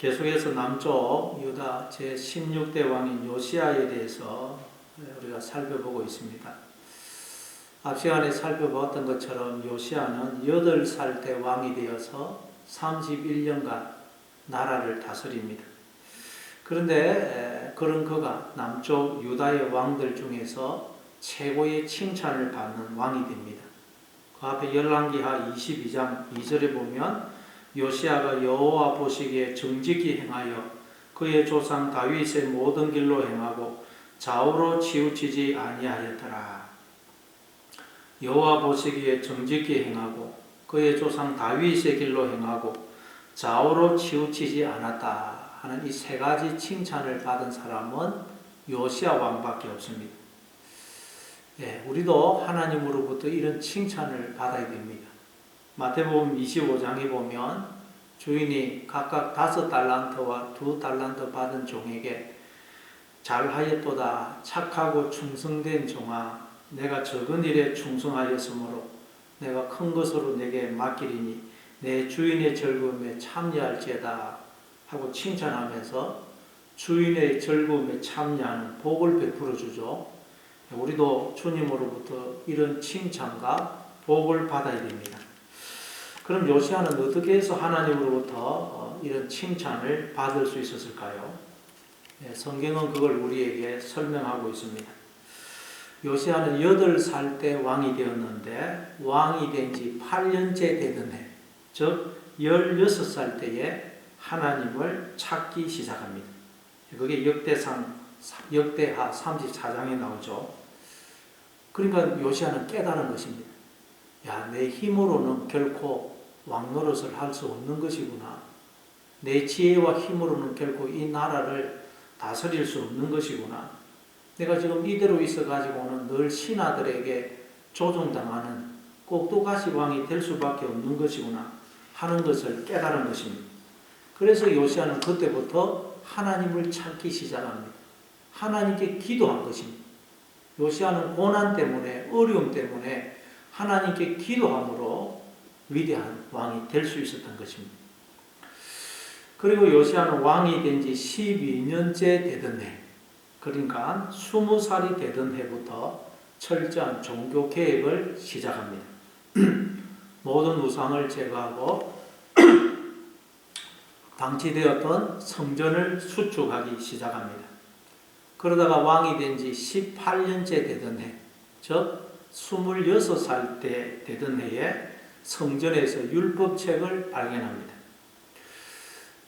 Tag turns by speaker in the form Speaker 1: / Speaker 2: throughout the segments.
Speaker 1: 계속해서 남쪽 유다 제16대 왕인 요시야에 대해서 우리가 살펴보고 있습니다. 앞 시간에 살펴보았던 것처럼 요시야는 8살 때 왕이 되어서 31년간 나라를 다스립니다. 그런데 그런 그가 남쪽 유다의 왕들 중에서 최고의 칭찬을 받는 왕이 됩니다. 그 앞에 열왕기하 22장 2절에 보면 요시야가 여호와 보시기에 정직히 행하여 그의 조상 다윗의 모든 길로 행하고 좌우로 치우치지 아니하였더라. 여호와 보시기에 정직히 행하고 그의 조상 다윗의 길로 행하고 좌우로 치우치지 않았다 하는 이 세 가지 칭찬을 받은 사람은 요시야 왕밖에 없습니다. 우리도 하나님으로부터 이런 칭찬을 받아야 됩니다. 마태복음 25장에 보면 주인이 각각 5달란트와 2달란트 받은 종에게 잘하였도다 착하고 충성된 종아, 내가 적은 일에 충성하였으므로 내가 큰 것으로 내게 맡기리니 내 주인의 즐거움에 참여할지어다 하고 칭찬하면서 주인의 즐거움에 참여하는 복을 베풀어 주죠. 우리도 주님으로부터 이런 칭찬과 복을 받아야 됩니다. 그럼 요시야는 어떻게 해서 하나님으로부터 이런 칭찬을 받을 수 있었을까요? 성경은 그걸 우리에게 설명하고 있습니다. 요시야는 8살 때 왕이 되었는데 왕이 된 지 8년째 되던 해, 즉 16살 때에 하나님을 찾기 시작합니다. 그게 역대하 34장에 나오죠. 그러니까 요시야는 깨달은 것입니다. 내 힘으로는 결코 왕 노릇을 할 수 없는 것이구나. 내 지혜와 힘으로는 결코 이 나라를 다스릴 수 없는 것이구나. 내가 지금 이대로 있어가지고는 늘 신하들에게 조종당하는 꼭두가시 왕이 될 수밖에 없는 것이구나 하는 것을 깨달은 것입니다. 그래서 요시야는 그때부터 하나님을 찾기 시작합니다. 하나님께 기도한 것입니다. 요시야는 고난 때문에, 어려움 때문에 하나님께 기도함으로 위대한 왕이 될 수 있었던 것입니다. 그리고 요시야는 왕이 된 지 12년째 되던 해, 그러니까 20살이 되던 해부터 철저한 종교 개혁을 시작합니다. 모든 우상을 제거하고 방치되었던 성전을 수축하기 시작합니다. 그러다가 왕이 된 지 18년째 되던 해, 즉 26살 때 되던 해에 성전에서 율법책을 발견합니다.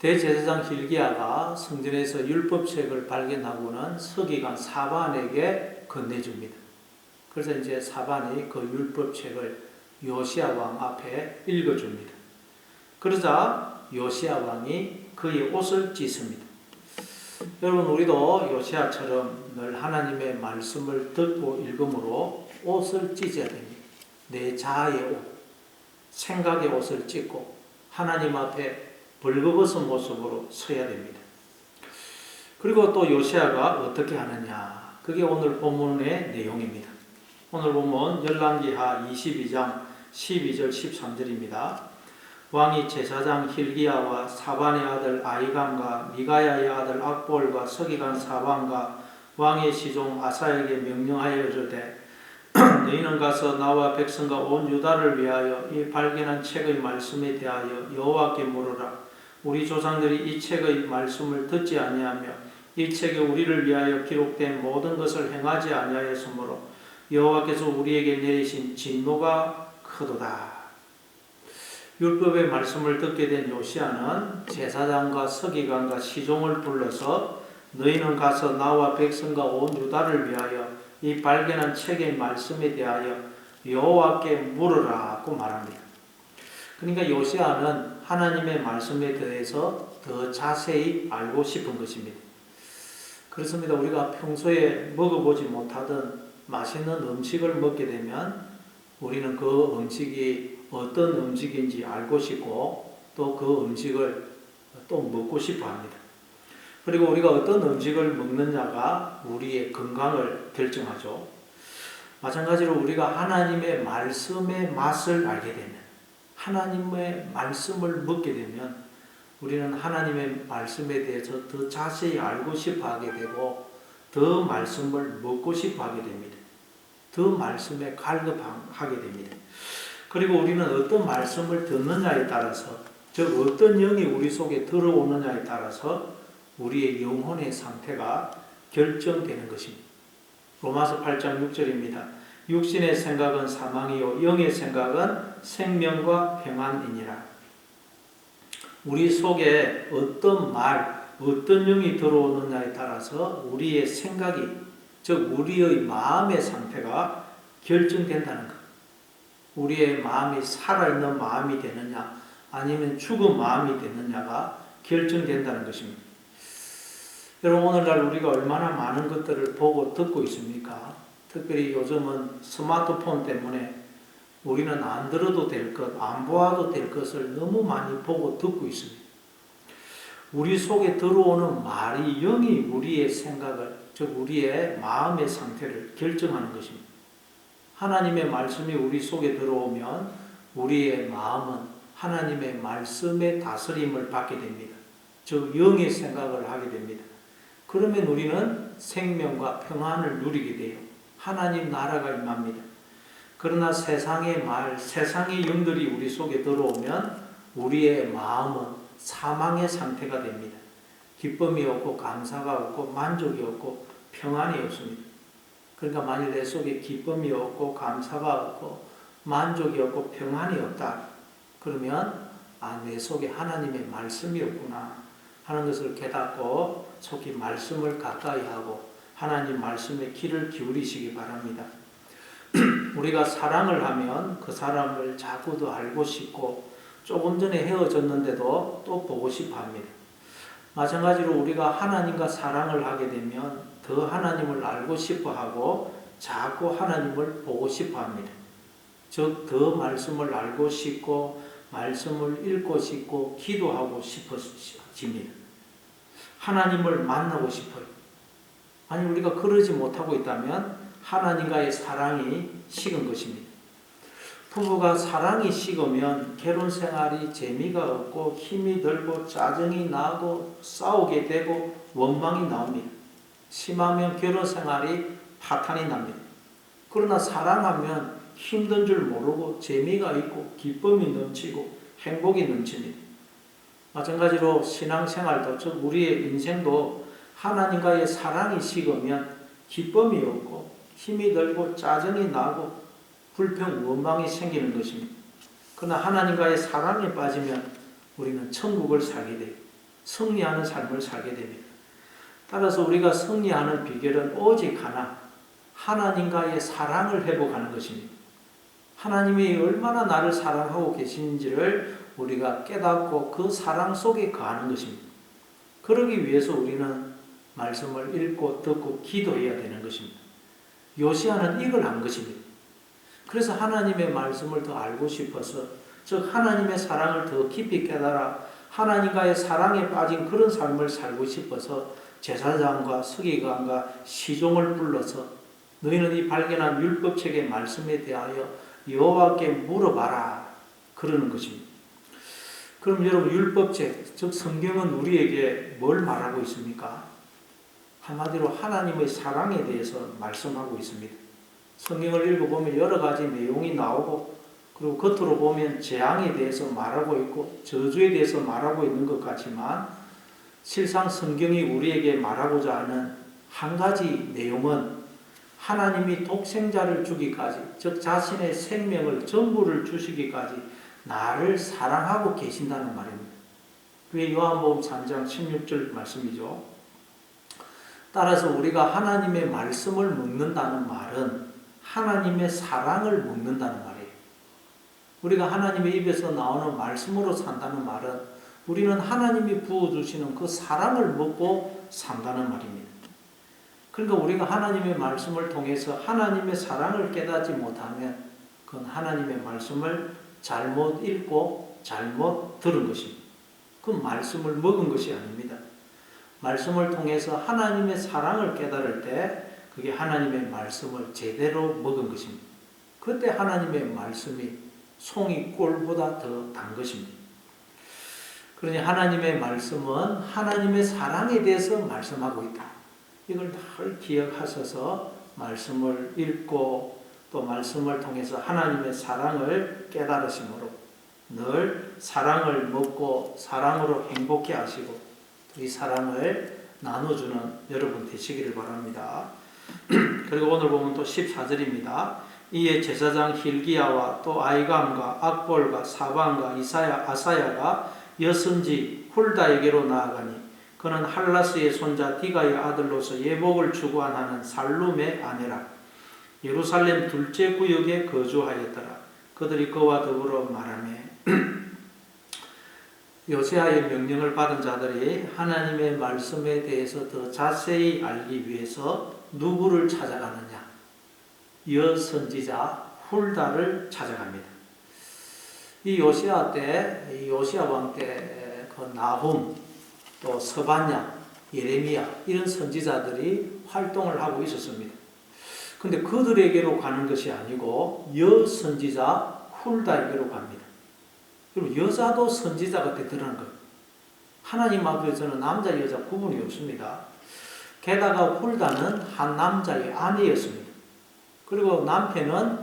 Speaker 1: 대제사장 hil기야가 성전에서 율법책을 발견하고는 서기관 사반에게 건네줍니다. 그래서 이제 사반이 그 율법책을 요시야 왕 앞에 읽어줍니다. 그러자 요시야 왕이 그의 옷을 찢습니다. 여러분, 우리도 요시야처럼 늘 하나님의 말씀을 듣고 읽음으로 옷을 찢어야 됩니다. 내 자아의 옷, 생각의 옷을 찢고 하나님 앞에 벌거벗은 모습으로 서야 됩니다. 그리고 또 요시야가 어떻게 하느냐, 그게 오늘 본문의 내용입니다. 오늘 본문 열왕기하 22장 12절 13절입니다. 왕이 제사장 hil기야와 사반의 아들 아히감과 미가야의 아들 악볼과 서기관 사반과 왕의 시종 아사에게 명령하여 이르되 너희는 가서 나와 백성과 온 유다를 위하여 이 발견한 책의 말씀에 대하여 여호와께 물으라. 우리 조상들이 이 책의 말씀을 듣지 아니하며 이 책에 우리를 위하여 기록된 모든 것을 행하지 아니하였으므로 여호와께서 우리에게 내리신 진노가 크도다. 율법의 말씀을 듣게 된 요시야는 제사장과 서기관과 시종을 불러서 너희는 가서 나와 백성과 온 유다를 위하여 이 발견한 책의 말씀에 대하여 여호와께 물으라고 말합니다. 그러니까 요시야는 하나님의 말씀에 대해서 더 자세히 알고 싶은 것입니다. 그렇습니다. 우리가 평소에 먹어보지 못하던 맛있는 음식을 먹게 되면 우리는 그 음식이 어떤 음식인지 알고 싶고 또 그 음식을 또 먹고 싶어 합니다. 그리고 우리가 어떤 음식을 먹느냐가 우리의 건강을 결정하죠. 마찬가지로 우리가 하나님의 말씀의 맛을 알게 되면, 하나님의 말씀을 먹게 되면 우리는 하나님의 말씀에 대해서 더 자세히 알고 싶어 하게 되고 더 말씀을 먹고 싶어 하게 됩니다. 더 말씀에 갈급하게 됩니다. 그리고 우리는 어떤 말씀을 듣느냐에 따라서, 즉 어떤 영이 우리 속에 들어오느냐에 따라서 우리의 영혼의 상태가 결정되는 것입니다. 로마서 8장 6절입니다. 육신의 생각은 사망이요 영의 생각은 생명과 평안이니라. 우리 속에 어떤 말, 어떤 영이 들어오느냐에 따라서 우리의 생각이, 즉 우리의 마음의 상태가 결정된다는 것. 우리의 마음이 살아있는 마음이 되느냐 아니면 죽은 마음이 되느냐가 결정된다는 것입니다. 여러분, 오늘날 우리가 얼마나 많은 것들을 보고 듣고 있습니까? 특별히 요즘은 스마트폰 때문에 우리는 안 들어도 될 것, 안 보아도 될 것을 너무 많이 보고 듣고 있습니다. 우리 속에 들어오는 말이 영이 우리의 생각을, 즉 우리의 마음의 상태를 결정하는 것입니다. 하나님의 말씀이 우리 속에 들어오면 우리의 마음은 하나님의 말씀의 다스림을 받게 됩니다. 즉 영의 생각을 하게 됩니다. 그러면 우리는 생명과 평안을 누리게 돼요. 하나님 나라가 임합니다. 그러나 세상의 말, 세상의 영들이 우리 속에 들어오면 우리의 마음은 사망의 상태가 됩니다. 기쁨이 없고 감사가 없고 만족이 없고 평안이 없습니다. 그러니까 만일 내 속에 기쁨이 없고 감사가 없고 만족이 없고 평안이 없다. 그러면 내 속에 하나님의 말씀이 없구나 하는 것을 깨닫고 속히 말씀을 가까이 하고 하나님 말씀에 귀를 기울이시기 바랍니다. 우리가 사랑을 하면 그 사람을 자꾸 더 알고 싶고 조금 전에 헤어졌는데도 또 보고 싶어 합니다. 마찬가지로 우리가 하나님과 사랑을 하게 되면 더 하나님을 알고 싶어 하고 자꾸 하나님을 보고 싶어 합니다. 즉, 더 말씀을 알고 싶고 말씀을 읽고 싶고 기도하고 싶어집니다. 하나님을 만나고 싶어요. 아니, 우리가 그러지 못하고 있다면 하나님과의 사랑이 식은 것입니다. 부부가 사랑이 식으면 결혼 생활이 재미가 없고 힘이 들고 짜증이 나고 싸우게 되고 원망이 나옵니다. 심하면 결혼 생활이 파탄이 납니다. 그러나 사랑하면 힘든 줄 모르고 재미가 있고 기쁨이 넘치고 행복이 넘칩니다. 마찬가지로 신앙생활도, 즉 우리의 인생도 하나님과의 사랑이 식으면 기쁨이 없고 힘이 들고 짜증이 나고 불평, 원망이 생기는 것입니다. 그러나 하나님과의 사랑에 빠지면 우리는 천국을 살게 돼요. 승리하는 삶을 살게 됩니다. 따라서 우리가 승리하는 비결은 오직 하나, 하나님과의 사랑을 회복하는 것입니다. 하나님이 얼마나 나를 사랑하고 계시는지를 우리가 깨닫고 그 사랑 속에 거하는 것입니다. 그러기 위해서 우리는 말씀을 읽고 듣고 기도해야 되는 것입니다. 요시야는 이걸 한 것입니다. 그래서 하나님의 말씀을 더 알고 싶어서, 즉 하나님의 사랑을 더 깊이 깨달아 하나님과의 사랑에 빠진 그런 삶을 살고 싶어서 제사장과 서기관과 시종을 불러서 너희는 이 발견한 율법책의 말씀에 대하여 여호와께 물어봐라 그러는 것입니다. 그럼 여러분, 율법책, 즉 성경은 우리에게 뭘 말하고 있습니까? 한마디로 하나님의 사랑에 대해서 말씀하고 있습니다. 성경을 읽어보면 여러 가지 내용이 나오고, 그리고 겉으로 보면 재앙에 대해서 말하고 있고 저주에 대해서 말하고 있는 것 같지만 실상 성경이 우리에게 말하고자 하는 한 가지 내용은 하나님이 독생자를 주기까지, 즉 자신의 생명을 전부를 주시기까지 나를 사랑하고 계신다는 말입니다. 그게 요한복음 3장 16절 말씀이죠. 따라서 우리가 하나님의 말씀을 먹는다는 말은 하나님의 사랑을 먹는다는 말이에요. 우리가 하나님의 입에서 나오는 말씀으로 산다는 말은 우리는 하나님이 부어주시는 그 사랑을 먹고 산다는 말입니다. 그러니까 우리가 하나님의 말씀을 통해서 하나님의 사랑을 깨닫지 못하면 그건 하나님의 말씀을 잘못 읽고 잘못 들은 것입니다. 그 말씀을 먹은 것이 아닙니다. 말씀을 통해서 하나님의 사랑을 깨달을 때 그게 하나님의 말씀을 제대로 먹은 것입니다. 그때 하나님의 말씀이 송이 꿀보다 더 단 것입니다. 그러니 하나님의 말씀은 하나님의 사랑에 대해서 말씀하고 있다. 이걸 늘 기억하셔서 말씀을 읽고 또 말씀을 통해서 하나님의 사랑을 깨달으심으로 늘 사랑을 먹고 사랑으로 행복해 하시고 이 사랑을 나눠주는 여러분 되시기를 바랍니다. 그리고 오늘 보면 또 14절입니다. 이에 제사장 힐기야와 또 아이감과 악볼과 사반과 아사야가 여선지 훌다에게로 나아가니 그는 할라스의 손자 디가의 아들로서 예복을 주관하는 살룸의 아내라. 예루살렘 둘째 구역에 거주하였더라. 그들이 그와 더불어 말하며 요시아의 명령을 받은 자들이 하나님의 말씀에 대해서 더 자세히 알기 위해서 누구를 찾아가느냐? 여선지자 훌다를 찾아갑니다. 이 요시아 때, 이 요시아 왕 때 그 나훔, 또 서반야, 예레미야 이런 선지자들이 활동을 하고 있었습니다. 근데 그들에게로 가는 것이 아니고 여선지자 훌다에게로 갑니다. 그리고 여자도 선지자가 되더라는 거예요. 하나님 앞에서는 남자 여자 구분이 없습니다. 게다가 훌다는 한 남자의 아내였습니다. 그리고 남편은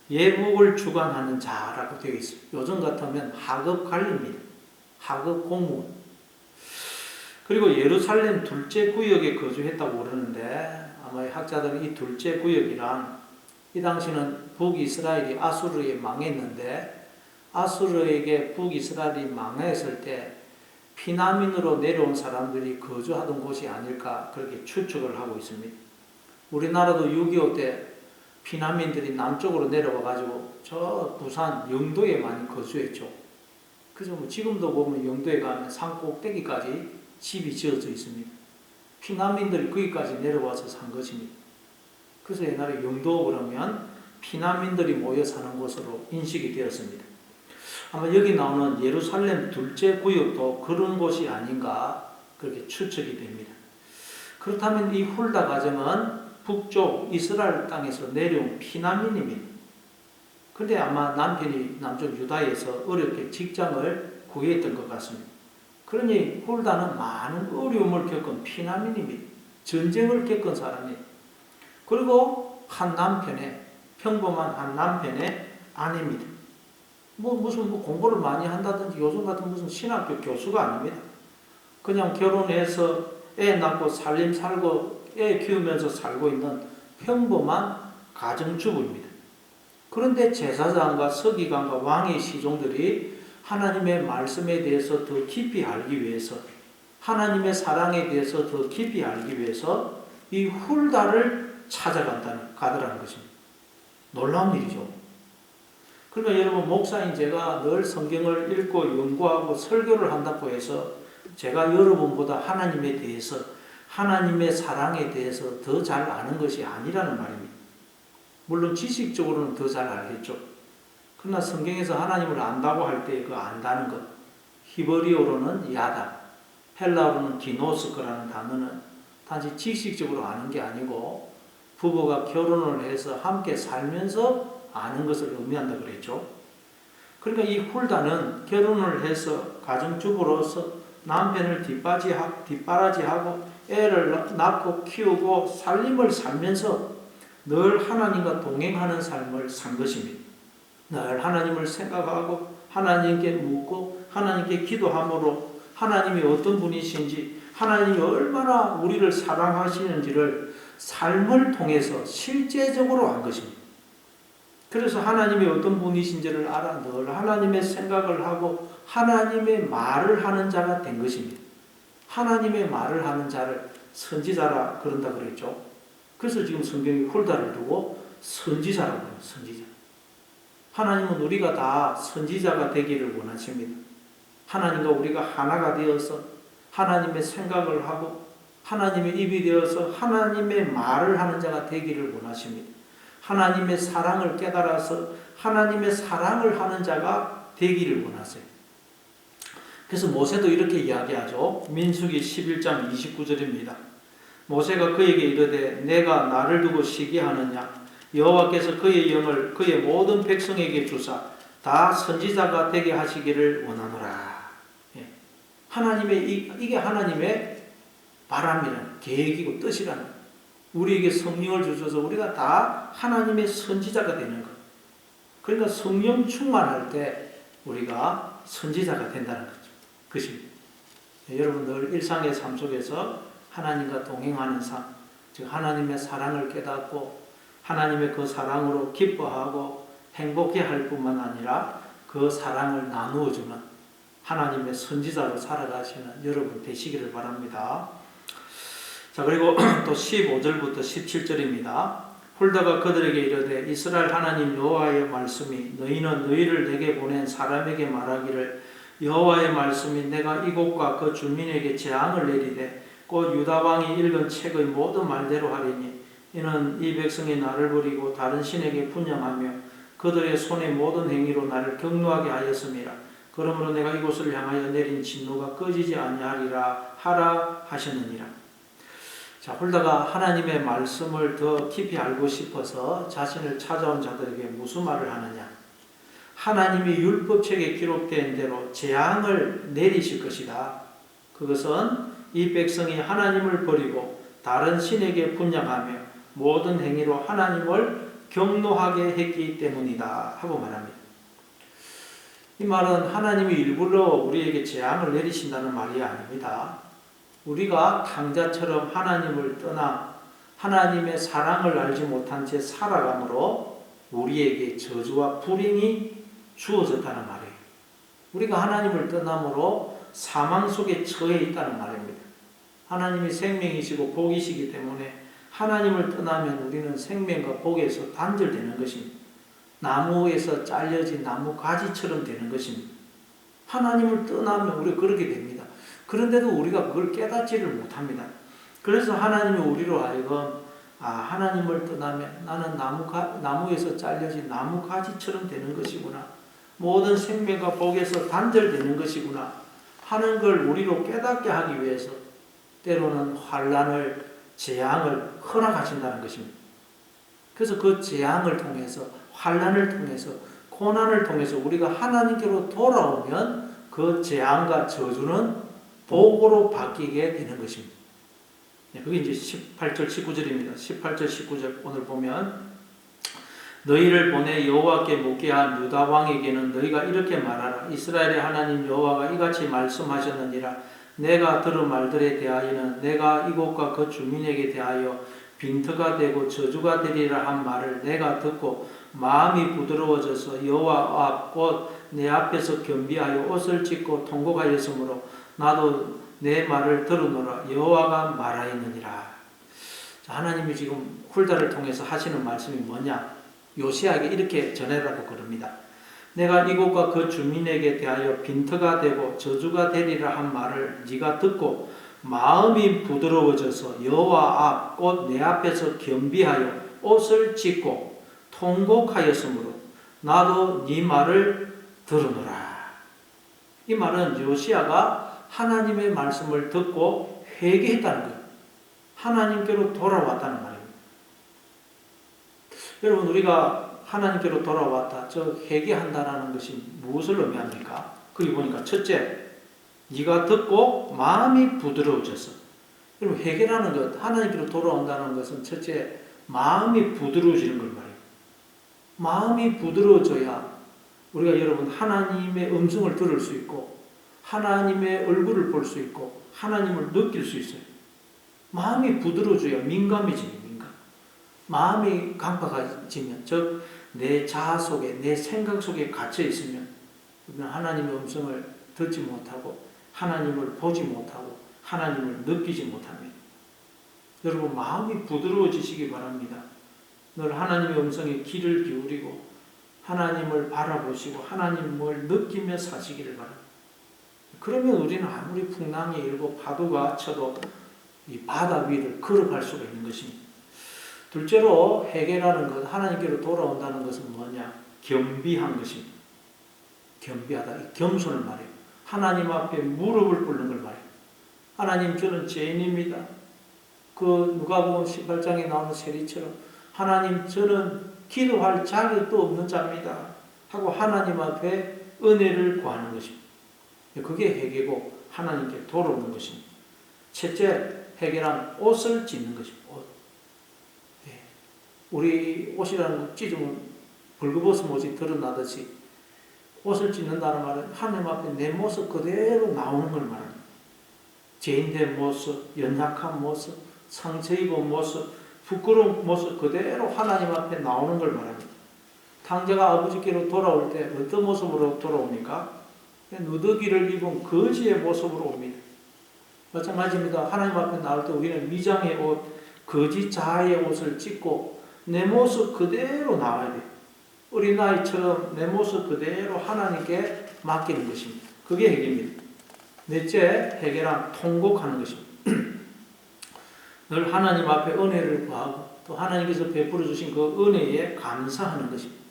Speaker 1: 예복을 주관하는 자라고 되어 있어요. 요즘 같으면 하급 관리입니다. 하급 공무원. 그리고 예루살렘 둘째 구역에 거주했다고 그러는데 아마 학자들은 이 둘째 구역이란 이 당시는 북이스라엘이 아수르에 망했는데 아수르에게 북이스라엘이 망했을 때 피난민으로 내려온 사람들이 거주하던 곳이 아닐까 그렇게 추측을 하고 있습니다. 우리나라도 6.25 때 피난민들이 남쪽으로 내려와가지고 저 부산 영도에 많이 거주했죠. 그래서 뭐 지금도 보면 영도에 가면 산 꼭대기까지 집이 지어져 있습니다. 피난민들이 거기까지 내려와서 산 것입니다. 그래서 옛날에 영도 그러면 피난민들이 모여 사는 곳으로 인식이 되었습니다. 아마 여기 나오는 예루살렘 둘째 구역도 그런 곳이 아닌가 그렇게 추측이 됩니다. 그렇다면 이 훌다 가정은 북쪽 이스라엘 땅에서 내려온 피난민입니다. 그런데 아마 남편이 남쪽 유다에서 어렵게 직장을 구했던 것 같습니다. 그러니 훌다는 많은 어려움을 겪은 피난민입니다. 전쟁을 겪은 사람이에요. 그리고 한 남편의 평범한 한 남편의 아내입니다. 무슨 공부를 많이 한다든지 요즘 같은 무슨 신학교 교수가 아닙니다. 그냥 결혼해서 애 낳고 살림 살고 애 키우면서 살고 있는 평범한 가정주부입니다. 그런데 제사장과 서기관과 왕의 시종들이 하나님의 말씀에 대해서 더 깊이 알기 위해서 하나님의 사랑에 대해서 더 깊이 알기 위해서 이 훌다를 가더라는 것입니다. 놀라운 일이죠. 그러니까 여러분 목사인 제가 늘 성경을 읽고 연구하고 설교를 한다고 해서 제가 여러분보다 하나님에 대해서 하나님의 사랑에 대해서 더 잘 아는 것이 아니라는 말입니다. 물론 지식적으로는 더 잘 알겠죠. 그러나 성경에서 하나님을 안다고 할 때 그 안다는 것 히브리어로는 야다, 헬라어로는 기노스코라는 단어는 단지 지식적으로 아는 게 아니고 부부가 결혼을 해서 함께 살면서 아는 것을 의미한다 그랬죠. 그러니까 이 훌다는 결혼을 해서 가정주부로서 남편을 뒷바라지하고 애를 낳고 키우고 살림을 살면서 늘 하나님과 동행하는 삶을 산 것입니다. 늘 하나님을 생각하고 하나님께 묻고 하나님께 기도함으로 하나님이 어떤 분이신지 하나님이 얼마나 우리를 사랑하시는지를 삶을 통해서 실제적으로 안 것입니다. 그래서 하나님이 어떤 분이신지를 알아 늘 하나님의 생각을 하고 하나님의 말을 하는 자가 된 것입니다. 하나님의 말을 하는 자를 선지자라 그런다 그랬죠. 그래서 지금 성경이 훌다를 두고 선지자라고 해요. 선지자. 하나님은 우리가 다 선지자가 되기를 원하십니다. 하나님과 우리가 하나가 되어서 하나님의 생각을 하고 하나님의 입이 되어서 하나님의 말을 하는 자가 되기를 원하십니다. 하나님의 사랑을 깨달아서 하나님의 사랑을 하는 자가 되기를 원하세요. 그래서 모세도 이렇게 이야기하죠. 민수기 11장 29절입니다. 모세가 그에게 이르되 내가 나를 두고 시기하느냐 여호와께서 그의 영을 그의 모든 백성에게 주사 다 선지자가 되게 하시기를 원하노라. 예. 이게 하나님의 바람이라는 계획이고 뜻이라는 거예요. 우리에게 성령을 주셔서 우리가 다 하나님의 선지자가 되는 것. 그러니까 성령 충만할 때 우리가 선지자가 된다는 거죠. 그것입니다. 여러분들 일상의 삶 속에서 하나님과 동행하는 삶, 즉 하나님의 사랑을 깨닫고 하나님의 그 사랑으로 기뻐하고 행복해할 뿐만 아니라 그 사랑을 나누어주는 하나님의 선지자로 살아가시는 여러분 되시기를 바랍니다. 자, 그리고 또 15절부터 17절입니다. 홀다가 그들에게 이르되 이스라엘 하나님 여호와의 말씀이 너희는 너희를 내게 보낸 사람에게 말하기를 여호와의 말씀이 내가 이곳과 그 주민에게 재앙을 내리되 곧 유다 왕이 읽은 책의 모든 말대로 하리니 이는 이 백성이 나를 버리고 다른 신에게 분향하며 그들의 손의 모든 행위로 나를 경노하게 하였음이라. 그러므로 내가 이곳을 향하여 내린 진노가 꺼지지 아니하리라 하라 하셨느니라. 자, 홀다가 하나님의 말씀을 더 깊이 알고 싶어서 자신을 찾아온 자들에게 무슨 말을 하느냐? 하나님이 율법책에 기록된 대로 재앙을 내리실 것이다. 그것은 이 백성이 하나님을 버리고 다른 신에게 분향하며 모든 행위로 하나님을 경노하게 했기 때문이다 하고 말합니다. 이 말은 하나님이 일부러 우리에게 재앙을 내리신다는 말이 아닙니다. 우리가 탕자처럼 하나님을 떠나 하나님의 사랑을 알지 못한 채 살아감으로 우리에게 저주와 불행이 주어졌다는 말이에요. 우리가 하나님을 떠남으로 사망 속에 처해 있다는 말입니다. 하나님이 생명이시고 복이시기 때문에 하나님을 떠나면 우리는 생명과 복에서 단절되는 것입니다. 나무에서 잘려진 나무 가지처럼 되는 것입니다. 하나님을 떠나면 우리가 그렇게 됩니다. 그런데도 우리가 그걸 깨닫지를 못합니다. 그래서 하나님이 우리로 하여금 하나님을 떠나면 나는 나무에서 잘려진 나무 가지처럼 되는 것이구나. 모든 생명과 복에서 단절되는 것이구나 하는 걸 우리로 깨닫게 하기 위해서 때로는 환난을, 재앙을 허락하신다는 것입니다. 그래서 그 재앙을 통해서, 환난을 통해서, 고난을 통해서 우리가 하나님께로 돌아오면 그 재앙과 저주는 복으로 바뀌게 되는 것입니다. 그게 이제 18절 19절입니다. 18절 19절 오늘 보면 너희를 보내 여호와께 묻게 한 유다 왕에게는 너희가 이렇게 말하라. 이스라엘의 하나님 여호와가 이같이 말씀하셨느니라. 내가 들은 말들에 대하여는 내가 이곳과 그 주민에게 대하여 빈터가 되고 저주가 되리라 한 말을 내가 듣고 마음이 부드러워져서 여호와 앞 곧 내 앞에서 겸비하여 옷을 찢고 통곡하였으므로 나도 내 말을 들으노라. 여호와가 말하였느니라. 하나님이 지금 훌다를 통해서 하시는 말씀이 뭐냐? 요시야에게 이렇게 전해라고 그럽니다. 내가 이곳과 그 주민에게 대하여 빈터가 되고 저주가 되리라 한 말을 네가 듣고 마음이 부드러워져서 여호와 앞 곧 내 앞에서 겸비하여 옷을 찢고 통곡하였으므로 나도 네 말을 들으노라. 이 말은 요시야가 하나님의 말씀을 듣고 회개했다는 거예요. 하나님께로 돌아왔다는 말입니다. 여러분, 우리가 하나님께로 돌아왔다, 저 회개한다라는 것이 무엇을 의미합니까? 거기 보니까 첫째, 네가 듣고 마음이 부드러워져서. 여러분, 회개라는 것, 하나님께로 돌아온다는 것은 첫째, 마음이 부드러워지는 걸 말해요. 마음이 부드러워져야 우리가 여러분 하나님의 음성을 들을 수 있고 하나님의 얼굴을 볼 수 있고 하나님을 느낄 수 있어요. 마음이 부드러워져야 민감해집니다. 마음이 강팍해지면, 즉 내 자아 속에, 내 생각 속에 갇혀 있으면 우리는 하나님의 음성을 듣지 못하고 하나님을 보지 못하고 하나님을 느끼지 못합니다. 여러분, 마음이 부드러워지시기 바랍니다. 늘 하나님의 음성에 귀를 기울이고 하나님을 바라보시고 하나님을 느끼며 사시기를 바랍니다. 그러면 우리는 아무리 풍랑이 일고 파도가 쳐도 이 바다 위를 걸어갈 수가 있는 것입니다. 둘째로 회개라는 것, 하나님께로 돌아온다는 것은 뭐냐? 겸비한 것입니다. 겸비하다, 겸손을 말해요. 하나님 앞에 무릎을 꿇는 걸 말해요. 하나님, 저는 죄인입니다. 그 누가복음 18장에 나오는 세리처럼 하나님, 저는 기도할 자격도 없는 자입니다 하고 하나님 앞에 은혜를 구하는 것입니다. 그게 회개고, 하나님께 돌아오는 것입니다. 첫째, 해결한 옷을 찢는 것입니다. 옷. 예. 우리 옷이라는 거 찢으면 벌거벗은 옷이 드러나듯이 옷을 찢는다는 말은 하나님 앞에 내 모습 그대로 나오는 걸 말합니다. 죄인된 모습, 연약한 모습, 상처 입은 모습, 부끄러운 모습 그대로 하나님 앞에 나오는 걸 말합니다. 탕자가 아버지께로 돌아올 때 어떤 모습으로 돌아옵니까? 누더기를 입은 거지의 모습으로 옵니다. 마찬가지입니다. 하나님 앞에 나올 때 우리는 미장의 옷, 거지 자아의 옷을 찢고 내 모습 그대로 나와야 돼요. 어린아이처럼 내 모습 그대로 하나님께 맡기는 것입니다. 그게 해결입니다. 넷째, 해결한 통곡하는 것입니다. 늘 하나님 앞에 은혜를 구하고 또 하나님께서 베풀어 주신 그 은혜에 감사하는 것입니다.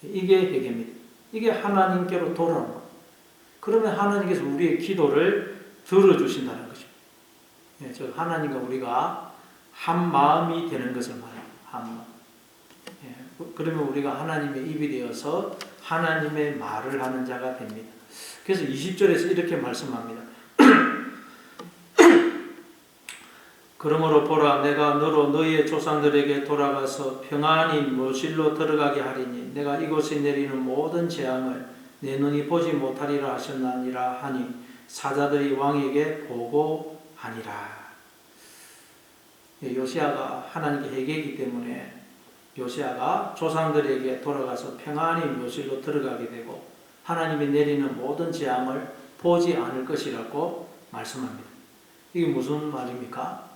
Speaker 1: 이게 해결입니다. 이게 하나님께로 돌아오는 것. 그러면 하나님께서 우리의 기도를 들어주신다는 것입니다. 예, 즉 하나님과 우리가 한 마음이 되는 것을 말합니다. 한 마음. 예, 그러면 우리가 하나님의 입이 되어서 하나님의 말을 하는 자가 됩니다. 그래서 20절에서 이렇게 말씀합니다. 그러므로 보라, 내가 너로 너희의 조상들에게 돌아가서 평안히 묘실로 들어가게 하리니 내가 이곳에 내리는 모든 재앙을 내 눈이 보지 못하리라 하셨나니라 하니 사자들이 왕에게 보고하니라. 요시야가 하나님께 회개했기 때문에 요시야가 조상들에게 돌아가서 평안히 묘실로 들어가게 되고 하나님이 내리는 모든 재앙을 보지 않을 것이라고 말씀합니다. 이게 무슨 말입니까?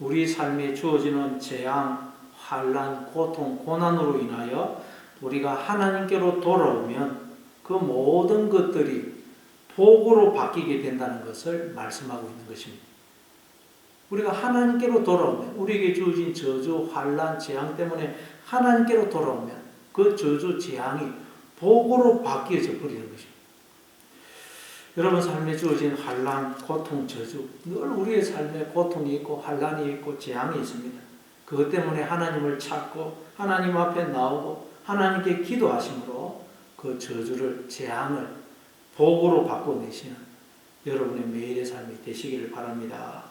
Speaker 1: 우리 삶에 주어지는 재앙, 환난, 고통, 고난으로 인하여 우리가 하나님께로 돌아오면 그 모든 것들이 복으로 바뀌게 된다는 것을 말씀하고 있는 것입니다. 우리가 하나님께로 돌아오면 우리에게 주어진 저주, 환난, 재앙 때문에 하나님께로 돌아오면 그 저주, 재앙이 복으로 바뀌어져 버리는 것입니다. 여러분 삶에 주어진 환난, 고통, 저주, 늘 우리의 삶에 고통이 있고 환난이 있고 재앙이 있습니다. 그것 때문에 하나님을 찾고 하나님 앞에 나오고 하나님께 기도하심으로 그 저주를, 재앙을 복으로 바꿔내시는 여러분의 매일의 삶이 되시기를 바랍니다.